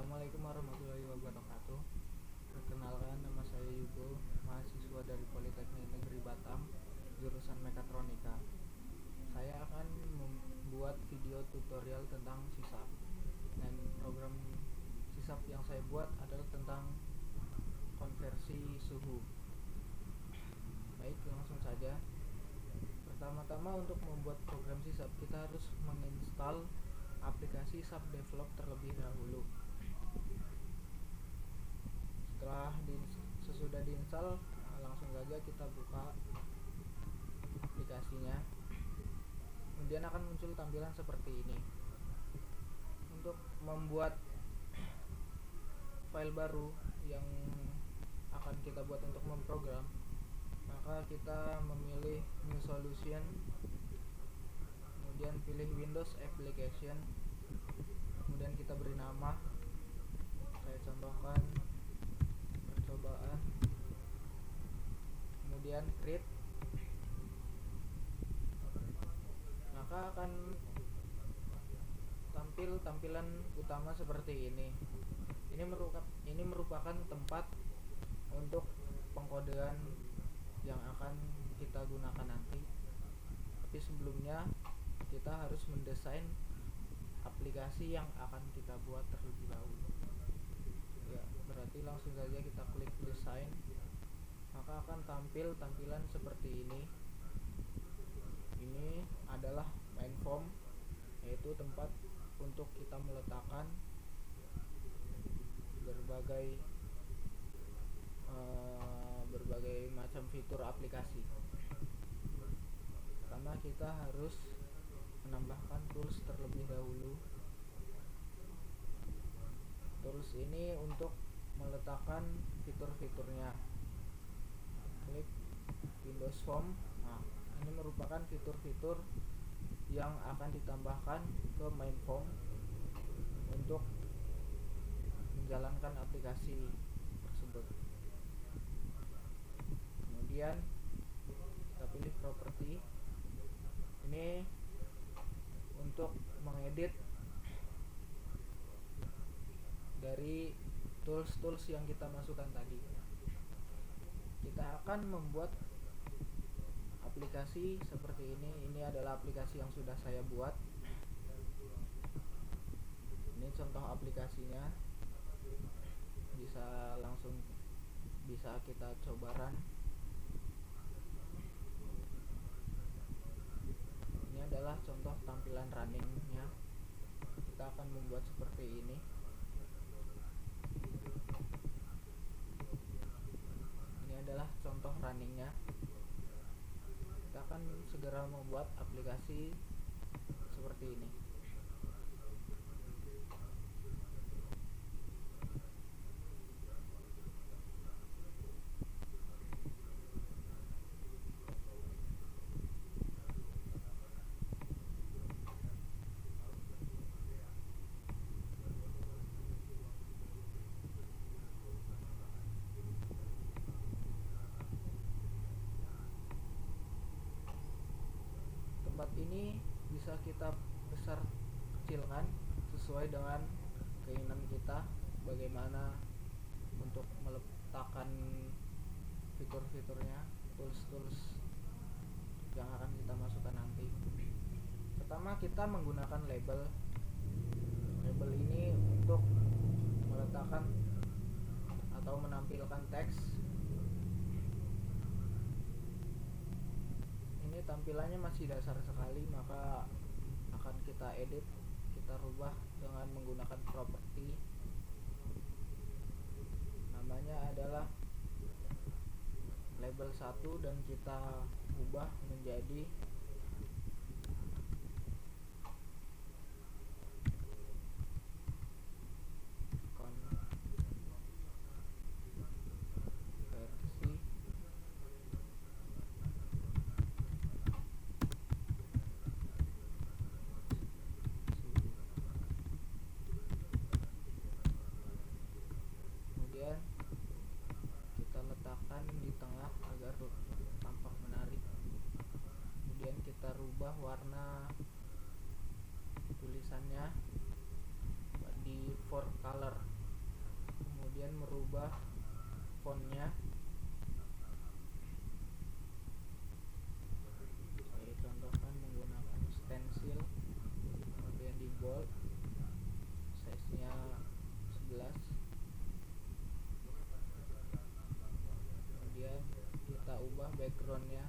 Assalamualaikum warahmatullahi wabarakatuh. Perkenalkan, nama saya Yugo, mahasiswa dari Politeknik Negeri Batam, jurusan Mekatronika. Saya akan membuat video tutorial tentang sisap. Dan program sisap yang saya buat adalah tentang konversi suhu. Baik, langsung saja. Pertama-tama untuk membuat program sisap, kita harus menginstal aplikasi Subdevelop terlebih dahulu. Sesudah diinstal, langsung saja kita buka aplikasinya. Kemudian akan muncul tampilan seperti ini. Untuk membuat file baru yang akan kita buat untuk memprogram, maka kita memilih New Solution, kemudian pilih Windows Application, kemudian kita beri nama. Saya contohkan percobaan, kemudian create. Maka akan tampil tampilan utama seperti ini. Ini merupakan tempat untuk pengkodean yang akan kita gunakan nanti. Tapi sebelumnya kita harus mendesain aplikasi yang akan kita buat terlebih dahulu. Ya, berarti langsung saja kita klik desain. Maka akan tampil tampilan seperti ini. Ini adalah main form, yaitu tempat untuk kita meletakkan berbagai macam fitur aplikasi. Pertama kita harus menambahkan tools terlebih dahulu. Tools ini untuk meletakkan fitur-fiturnya. Klik Windows Form. Nah, ini merupakan fitur-fitur yang akan ditambahkan ke main form untuk menjalankan aplikasi tersebut. Kemudian kita pilih properti. Ini untuk mengedit dari tools yang kita masukkan tadi. Kita akan membuat aplikasi seperti ini. Ini adalah aplikasi yang sudah saya buat. Ini contoh aplikasinya. Bisa kita coba run. Ini adalah contoh tampilan runningnya. Kita akan membuat seperti ini. Ini adalah contoh runningnya. Kita akan segera membuat aplikasi seperti ini. Tempat ini bisa kita besar kecilkan sesuai dengan keinginan kita, bagaimana untuk meletakkan fitur-fiturnya, tools yang akan kita masukkan nanti. Pertama kita menggunakan label. Label ini untuk meletakkan atau menampilkan teks. Ini tampilannya masih dasar sekali, maka akan kita edit, kita rubah dengan menggunakan properti. Namanya adalah label 1 dan kita ubah menjadi konversi suhu. Kemudian kita letakkan di tengah agar tampak menarik. Kemudian kita rubah warna tulisannya di font color. kemudian merubah fontnya. Saya contohkan menggunakan stencil, kemudian di bold, size nya 11. Kemudian kita ubah backgroundnya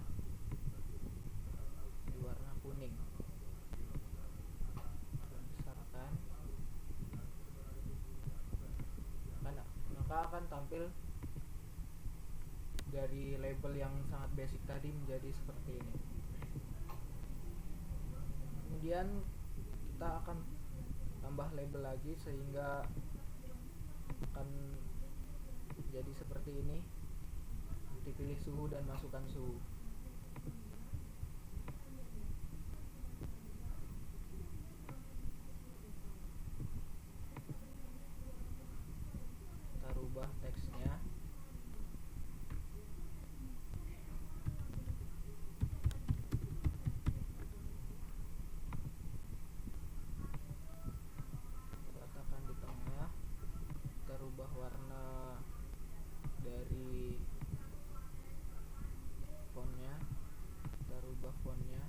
di warna kuning, besarkan, maka akan tampil dari label yang sangat basic tadi menjadi seperti ini. Kemudian kita akan tambah label lagi sehingga akan jadi seperti ini. Dipilih suhu dan masukkan suhu. Kita rubah teksnya. Letakkan di tengah. Kita rubah warna dari fontnya. Kita rubah fontnya.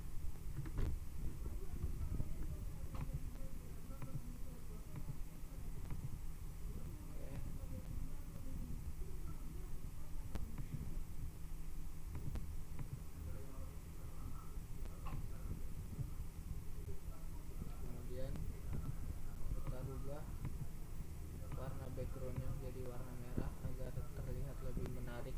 Kemudian kita rubah warna backgroundnya menjadi warna merah agar terlihat lebih menarik.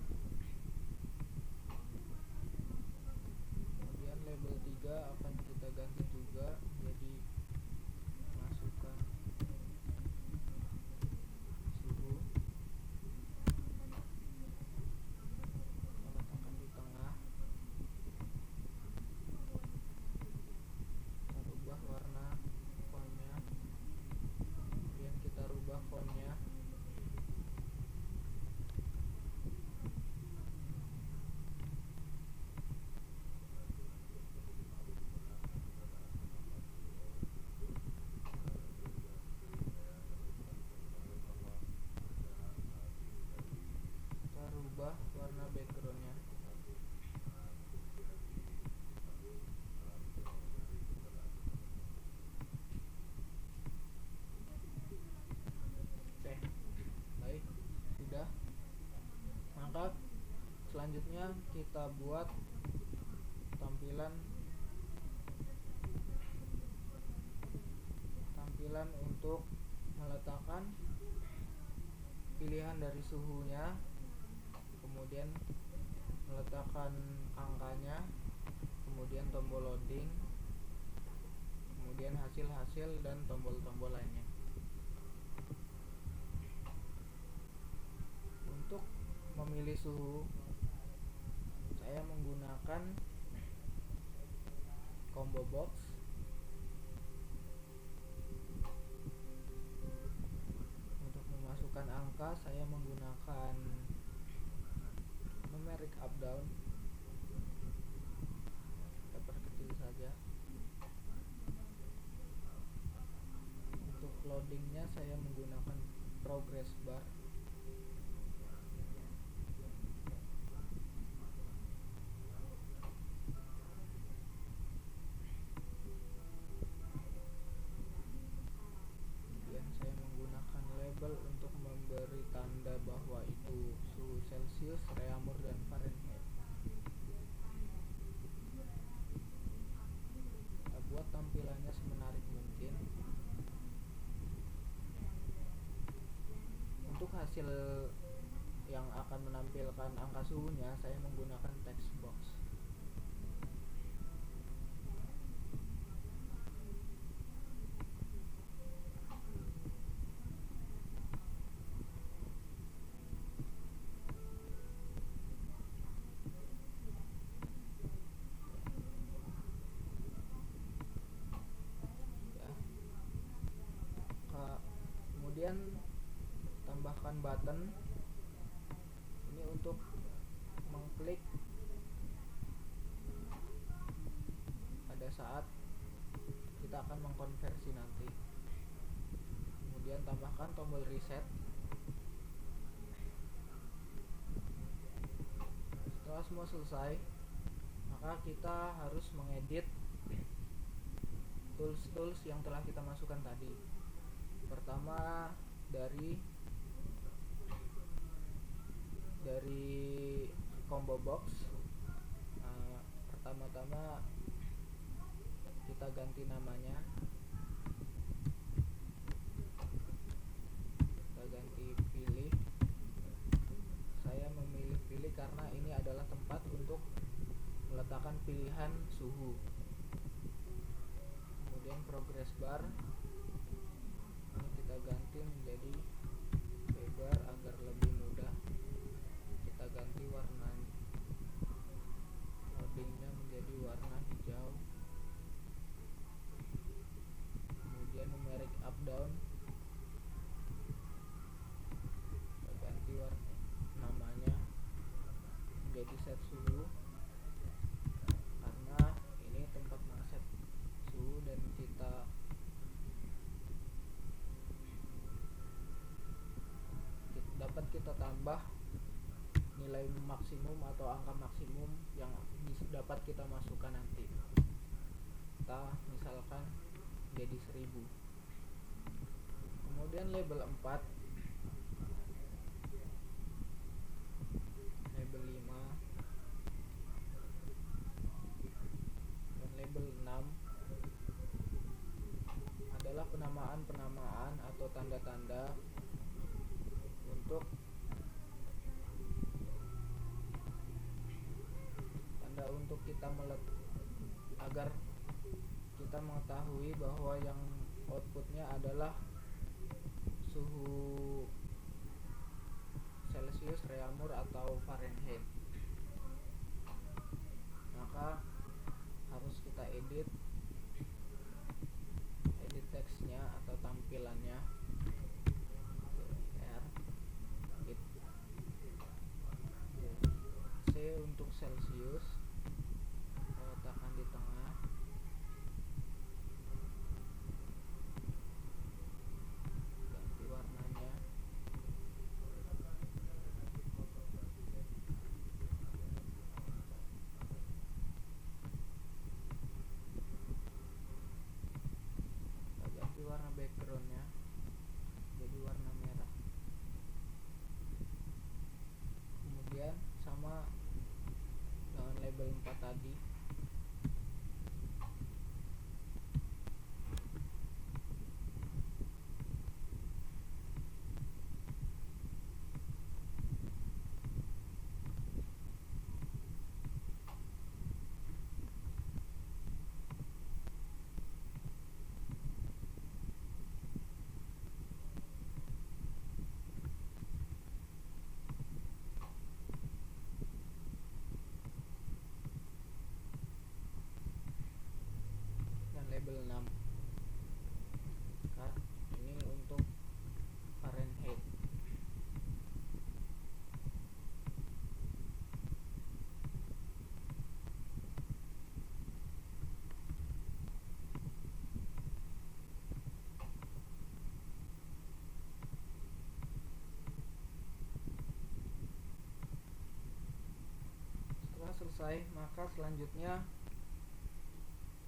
Kemudian label 3 akan kita ganti juga, jadi masukkan suhu, meletakkan di tengah. Kita rubah warna fontnya, kemudian kita rubah fontnya. Kita rubah warna backgroundnya. Oke, baik, sudah. Maka selanjutnya kita buat tampilan untuk meletakkan pilihan dari suhunya, kemudian meletakkan angkanya, kemudian tombol loading, kemudian hasil-hasil dan tombol-tombol lainnya. Untuk memilih suhu, saya menggunakan combo box. Untuk memasukkan angka, saya menggunakan numeric up down. Kita perkecil saja. Untuk loadingnya, saya menggunakan progress bar. Saya menggunakan label untuk memberi tanda bahwa itu suhu Celsius, Reaumur, dan Fahrenheit. Kita buat tampilannya semenarik mungkin. Untuk hasil yang akan menampilkan angka suhunya, saya menggunakan text box. Kemudian tambahkan button ini untuk mengklik pada saat kita akan mengkonversi nanti. Kemudian tambahkan tombol reset. Setelah semua selesai, maka kita harus mengedit tools-tools yang telah kita masukkan tadi. Pertama dari combo box. Pertama-tama kita ganti namanya, kita ganti pilih. Saya memilih pilih karena ini adalah tempat untuk meletakkan pilihan suhu. Kemudian progress bar ini kita ganti menjadi lebar agar lebih mudah. Kita ganti warna loadingnya menjadi warna hijau. Kemudian numeric up down kita ganti warna namanya menjadi set suhu, karena ini tempat ngeset suhu dan dapat kita tambah nilai maksimum atau angka maksimum yang dapat kita masukkan nanti. Kita misalkan jadi 1000. Kemudian label 4, label 5, dan label 6 adalah penamaan atau tanda-tanda untuk kita agar kita mengetahui bahwa yang outputnya adalah suhu Celcius, Reaumur, atau Fahrenheit. Maka harus kita edit teksnya atau tampilannya. C untuk Celcius kita letakkan di tengah. Ganti warnanya. Kita ganti warna backgroundnya jadi warna merah. Kemudian sama dengan label 4 tadi, label 6. Nah, ini untuk Fahrenheit. Setelah selesai, maka selanjutnya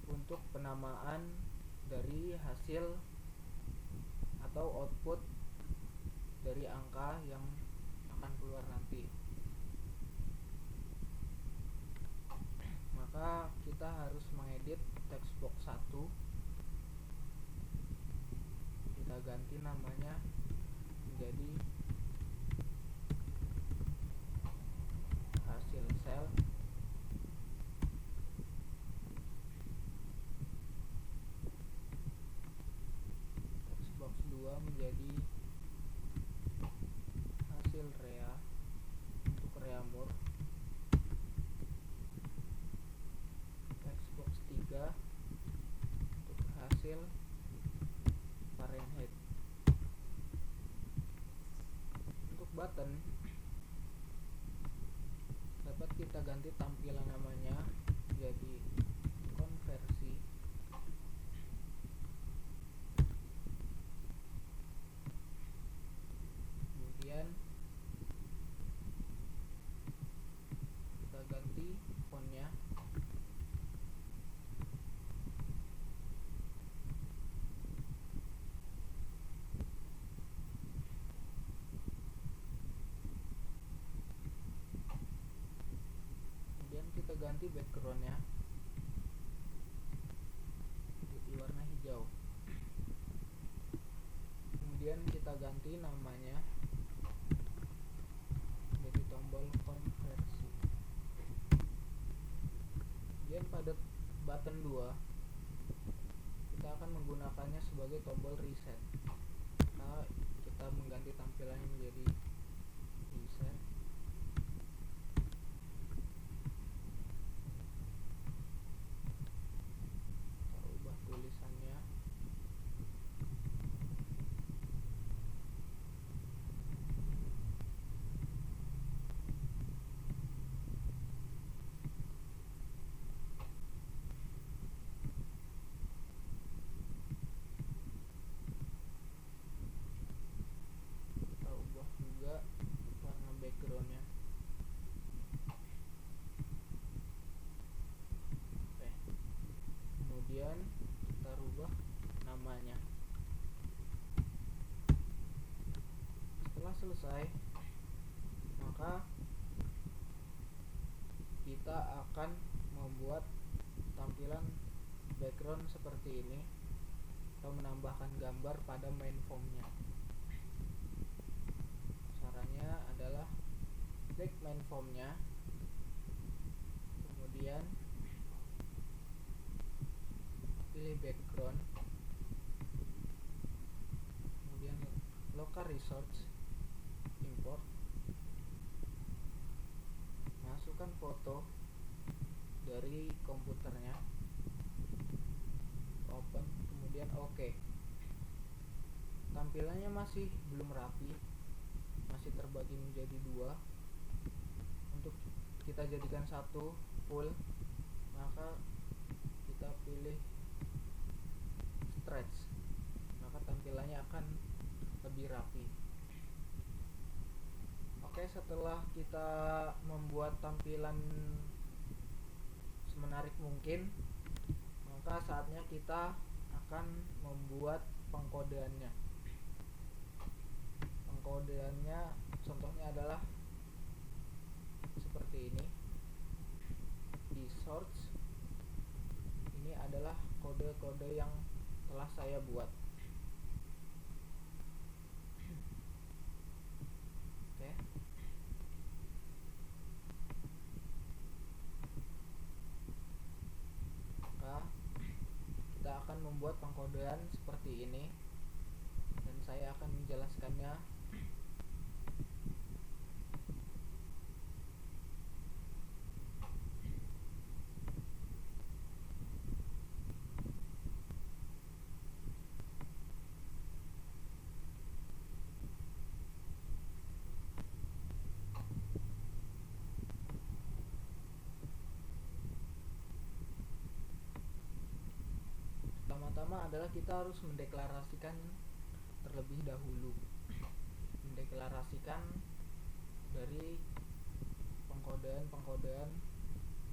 untuk penamaan dari hasil atau output dari angka yang akan keluar nanti. Maka kita harus mengedit text box 1. Kita ganti namanya menjadi hasil sel. Menjadi hasil rea untuk Reaumur. Textbox 3 untuk hasil Fahrenheit. Untuk button dapat kita ganti tampilan namanya jadi konversi. Kemudian kita kita ganti backgroundnya jadi warna hijau. Kemudian kita ganti namanya jadi tombol konversi. Kemudian pada button 2 kita akan menggunakannya sebagai tombol reset. Nah, kita mengganti tampilannya menjadi reset. Kita ubah tulisannya. Kita ubah juga warna backgroundnya. Oke. Kemudian kita rubah namanya. Setelah selesai, maka kita akan membuat tampilan background seperti ini atau menambahkan gambar pada main formnya. Caranya adalah klik main formnya, kemudian pilih background, kemudian local resource, import, masukkan foto dari komputernya, open, kemudian oke. Tampilannya masih belum rapi, masih terbagi menjadi dua. Untuk kita jadikan satu full, maka kita pilih stretch, maka tampilannya akan lebih rapi. Oke, setelah kita membuat tampilan semenarik mungkin, maka saatnya kita akan membuat pengkodeannya. Pengkodeannya contohnya adalah seperti ini. Di source ini adalah kode-kode yang telah saya buat. Oke. Maka kita akan membuat pengkodean seperti ini dan saya akan menjelaskannya. Pertama-tama adalah kita harus mendeklarasikan terlebih dahulu, mendeklarasikan dari pengkodean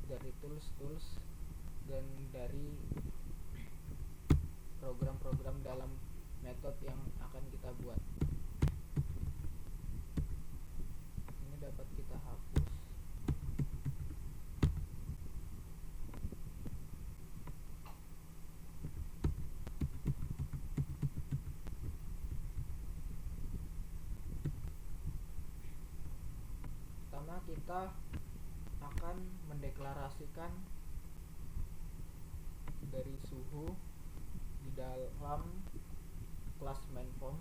dari tools dan dari program-program dalam metode yang akan kita buat. Ini dapat kita hapus. Pertama kita akan mendeklarasikan dari suhu di dalam kelas main form.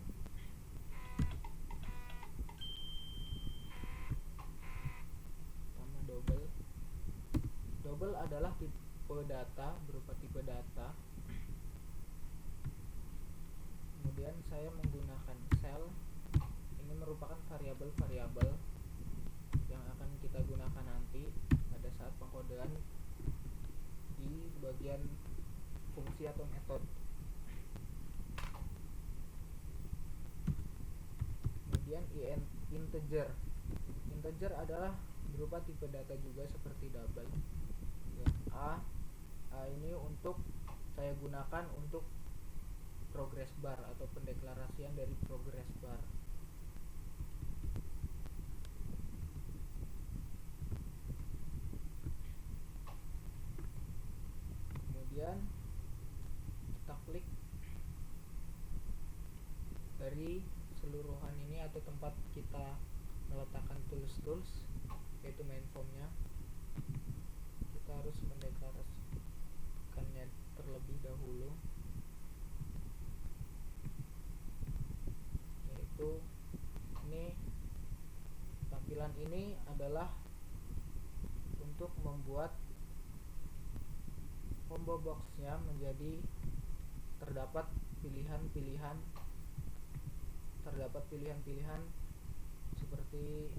Pertama double adalah tipe data, berupa tipe data. Kemudian saya menggunakan cell. Ini merupakan variabel-variabel yang akan kita gunakan nanti pada saat pengkodean di bagian fungsi atau metode. Kemudian integer adalah berupa tipe data juga seperti double. Dan A ini untuk saya gunakan untuk progress bar atau pendeklarasian dari progress bar. dari seluruhan ini atau tempat kita meletakkan tools yaitu main formnya, kita harus mendeklarasikannya terlebih dahulu, yaitu ini tampilan ini adalah untuk membuat combo boxnya menjadi terdapat pilihan-pilihan seperti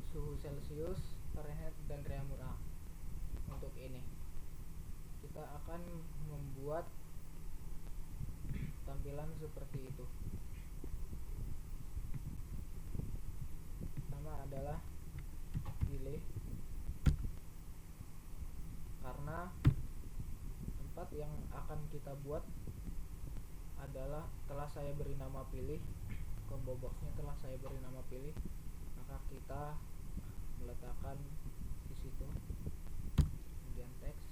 suhu Celcius, Fahrenheit, dan Reaumur. Untuk ini kita akan membuat tampilan seperti itu. Pertama adalah pilih, karena tempat yang akan kita buat adalah telah saya beri nama pilih, combo boxnya telah saya beri nama pilih, maka kita meletakkan di situ, kemudian teks,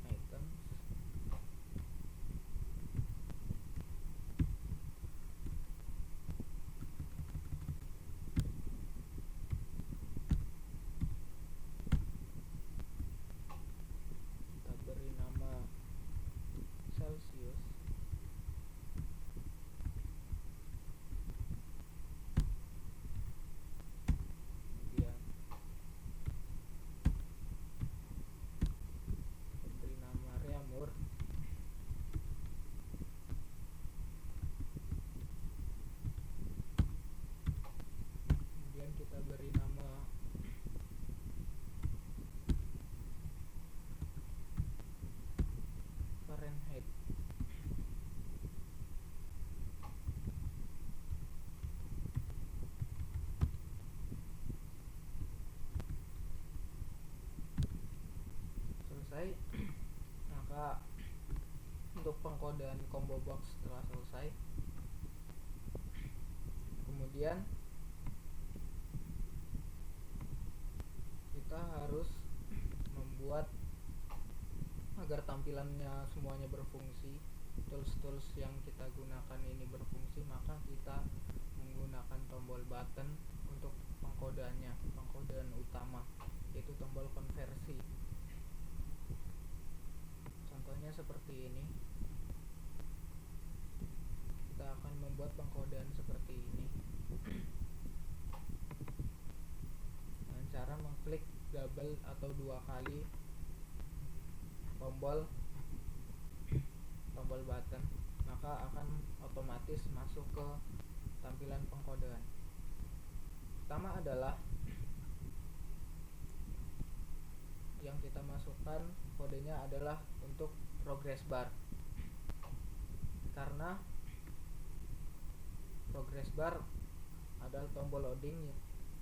items, kita beri nama Celsius, kemudian beri nama Reaumur, kemudian kita beri nama Fahrenheit. Selesai. Maka untuk pengkodean combo box telah selesai. Kemudian kita harus membuat agar tampilannya semuanya berfungsi, tools yang kita gunakan ini berfungsi, maka kita menggunakan tombol button untuk pengkodeannya, pengkodean utama, yaitu tombol konversi. Contohnya seperti ini. Kita akan membuat pengkodean seperti ini dengan cara mengklik double atau 2 kali tombol button, maka akan otomatis masuk ke tampilan pengkodean. Pertama adalah yang kita masukkan kodenya adalah untuk progress bar, karena progress bar adalah tombol loading,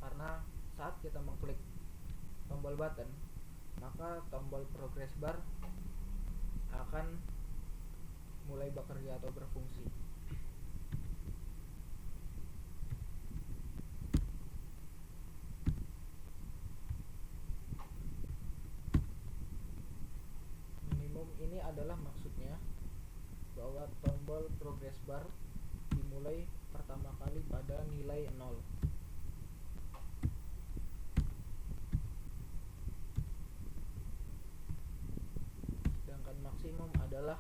karena saat kita mengklik tombol button, maka tombol progress bar akan mulai bekerja atau berfungsi. Minimum ini adalah maksudnya bahwa tombol progress bar dimulai pertama kali pada nilai 0. Sedangkan maksimum adalah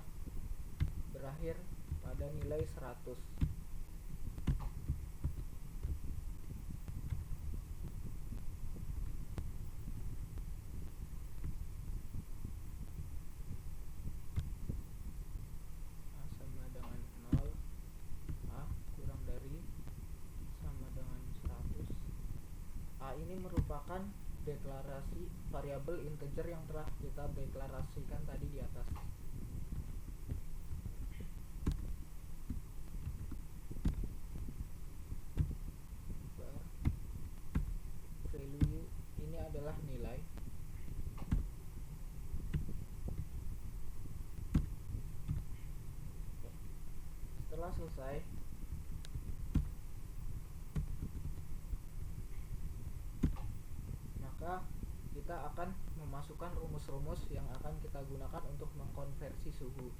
berakhir pada nilai 100. Sama dengan 0, A kurang dari sama dengan 100. A ini merupakan deklarasi variabel integer yang telah kita deklarasikan tadi di atas. Value ini adalah nilai. Setelah selesai, maka kita akan memasukkan rumus-rumus yang akan kita gunakan untuk mengkonversi suhu.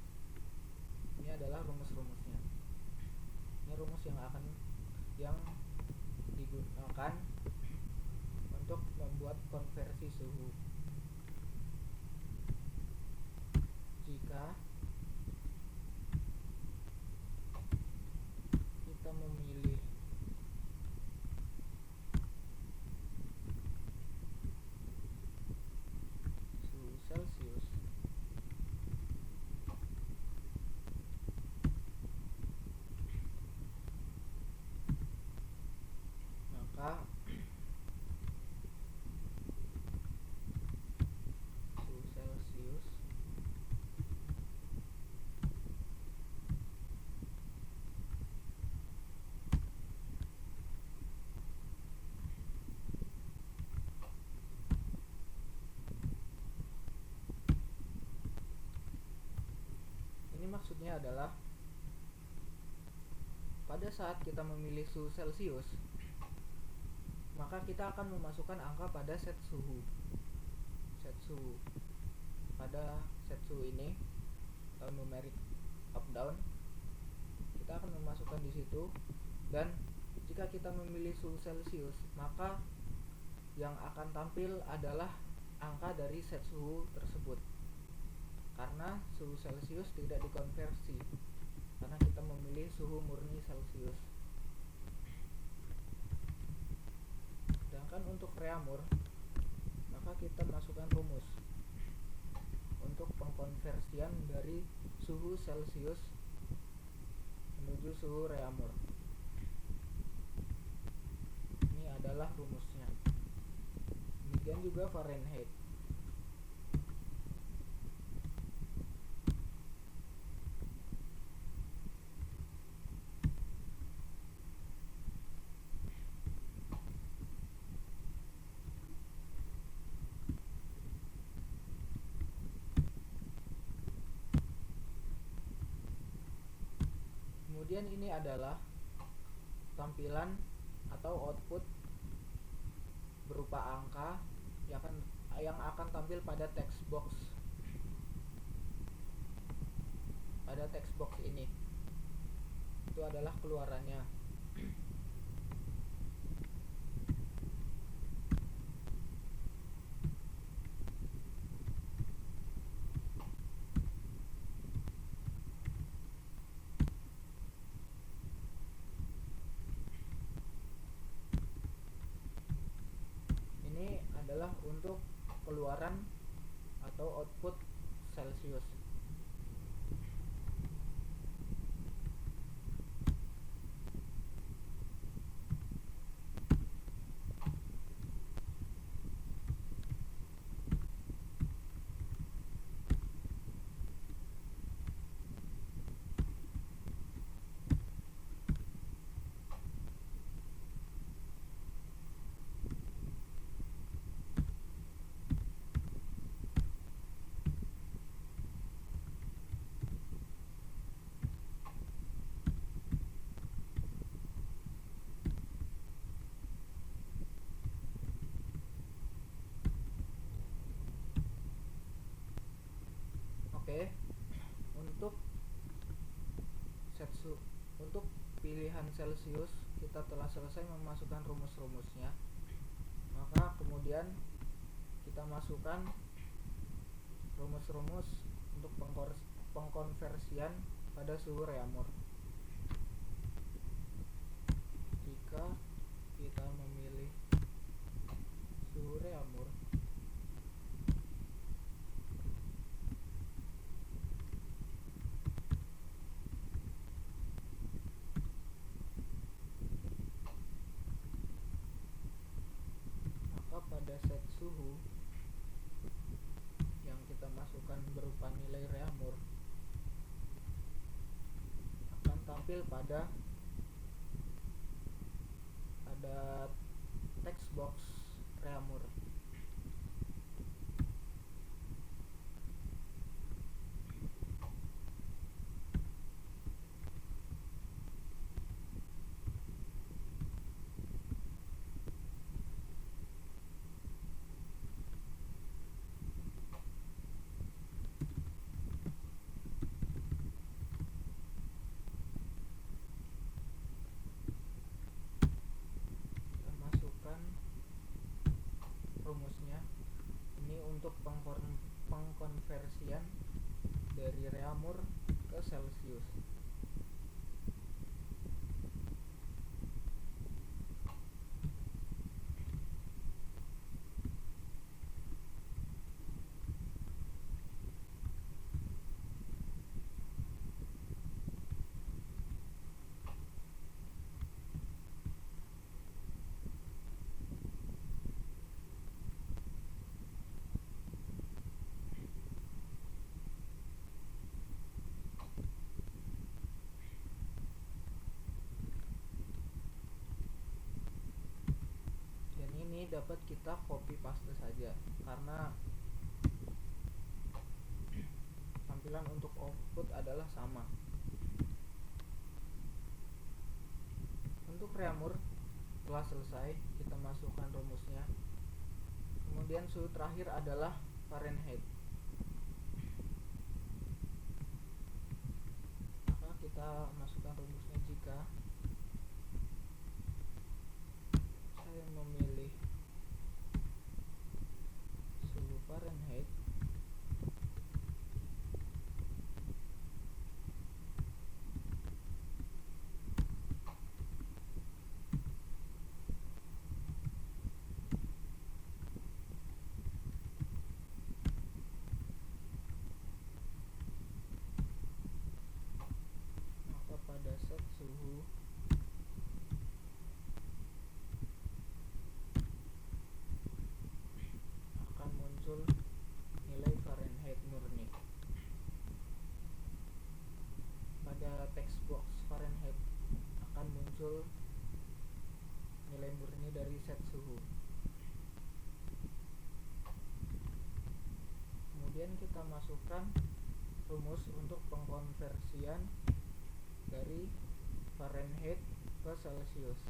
Ini adalah rumus-rumusnya. Ini rumus yang digunakan untuk membuat konversi suhu. Jika kita memilih suhu Celcius, maka suhu Celcius ini maksudnya adalah pada saat kita memilih suhu Celcius, maka kita akan memasukkan angka pada set suhu. Pada set suhu ini atau numeric up down, kita akan memasukkan di situ, dan jika kita memilih suhu Celcius, maka yang akan tampil adalah angka dari set suhu tersebut. Karena suhu Celcius tidak dikonversi, karena kita memilih suhu murni Celcius. Sedangkan untuk reaumur, maka kita masukkan rumus untuk pengkonversian dari suhu Celcius menuju suhu reaumur. Ini adalah rumusnya. Demikian juga Fahrenheit. Kemudian ini adalah tampilan atau output berupa angka yang akan tampil pada text box. Pada text box ini itu adalah keluarannya. Ini adalah untuk keluaran atau output Celcius. Oke, untuk pilihan Celcius kita telah selesai memasukkan rumus-rumusnya. Maka kemudian kita masukkan rumus-rumus untuk pengkonversian pada suhu reaumur. Jika kita memilih suhu reaumur, maka pada set suhu yang kita masukkan berupa nilai reaumur akan tampil pada text box reaumur. untuk pengkonversian dari Reaumur ke Celsius. Dan ini dapat kita copy paste saja karena tampilan untuk output adalah sama. Untuk Reaumur telah selesai, kita masukkan rumusnya. Kemudian suhu terakhir adalah Fahrenheit. Maka kita masukkan rumusnya jika saya memilih suhu Fahrenheit pada set suhu akan muncul nilai Fahrenheit murni. Pada text box Fahrenheit akan muncul nilai murni dari set suhu. Kemudian kita masukkan rumus untuk pengkonversian dari Fahrenheit ke Celsius.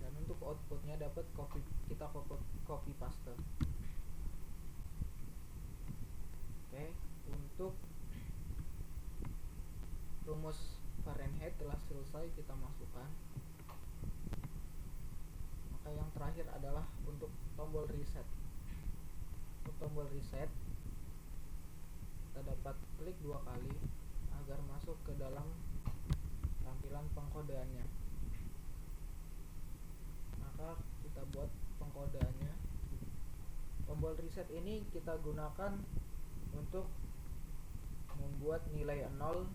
Dan untuk outputnya dapat kita copy paste. Oke, untuk rumus Fahrenheit telah selesai kita masukkan. Maka yang terakhir adalah untuk tombol reset. Untuk tombol reset kita dapat klik 2 kali agar masuk ke dalam tampilan pengkodeannya. Maka kita buat pengkodeannya. Tombol reset ini kita gunakan untuk membuat nilai 0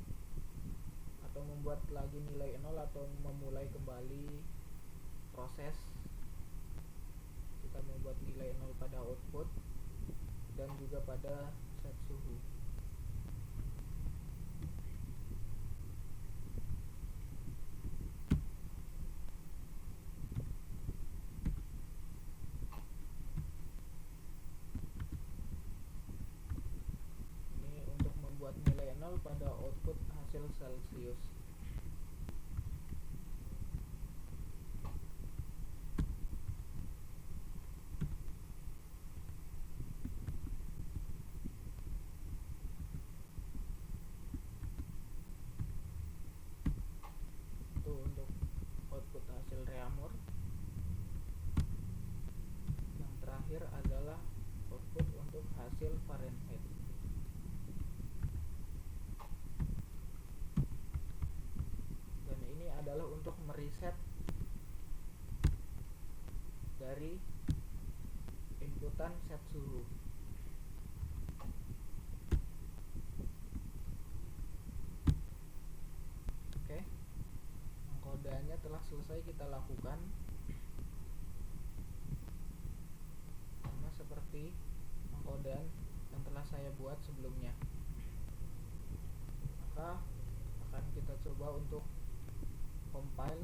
atau membuat lagi nilai 0 atau memulai kembali proses. Kita membuat nilai 0 pada output dan juga pada set suhu. Ini untuk membuat nilai 0 pada output hasil Celsius. Itu untuk output hasil Reaumur. Yang terakhir adalah output untuk hasil Fahrenheit. Dan ini adalah untuk mereset dari inputan set suhu. Oke, pengkodeannya telah selesai kita lakukan sama seperti pengkodean yang telah saya buat sebelumnya. Maka akan kita coba untuk compile.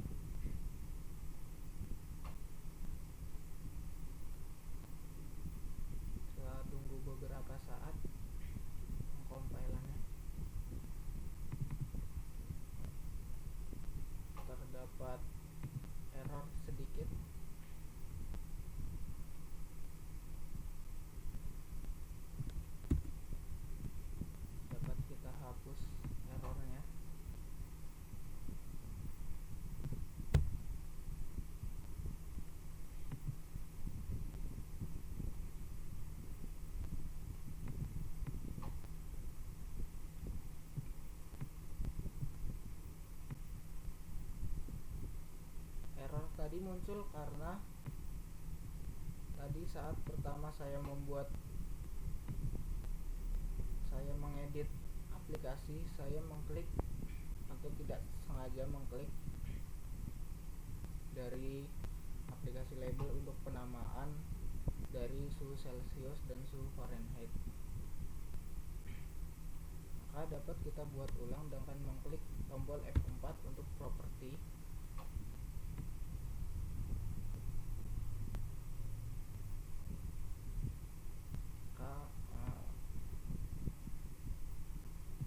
Kita tunggu beberapa saat pengcompilannya. terdapat error sedikit. Dapat kita hapus errornya. Error tadi muncul karena tadi saat pertama saya mengedit aplikasi, saya mengklik atau tidak sengaja mengklik dari aplikasi label untuk penamaan dari suhu Celcius dan suhu Fahrenheit. Maka dapat kita buat ulang dengan mengklik tombol F4 untuk properti.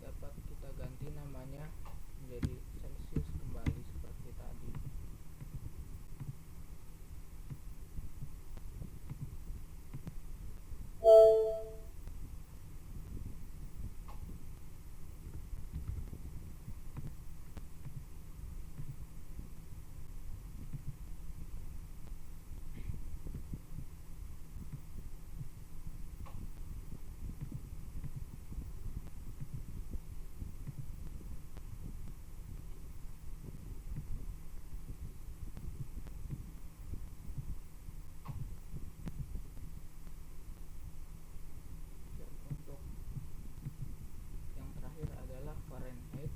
Dapat kita ganti namanya menjadi Celcius kembali seperti tadi. Untuk yang terakhir adalah Fahrenheit.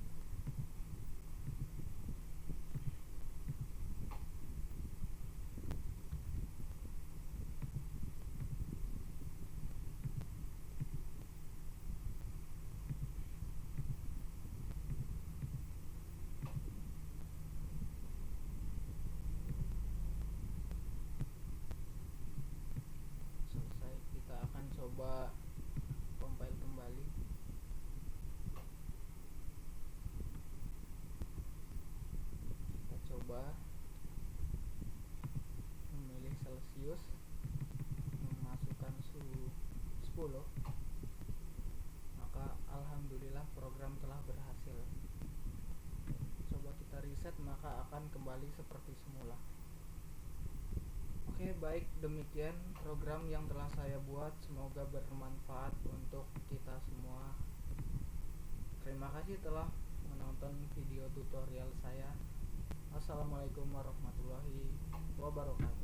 Selesai, kita akan coba compile kembali. Kita coba memilih Celcius, memasukkan suhu 10, maka alhamdulillah program telah berhasil. Coba kita reset, maka akan kembali seperti semula. Oke, baik, demikian program yang telah saya buat. Semoga bermanfaat untuk kita semua. Terima kasih telah menonton video tutorial saya. Assalamualaikum warahmatullahi wabarakatuh.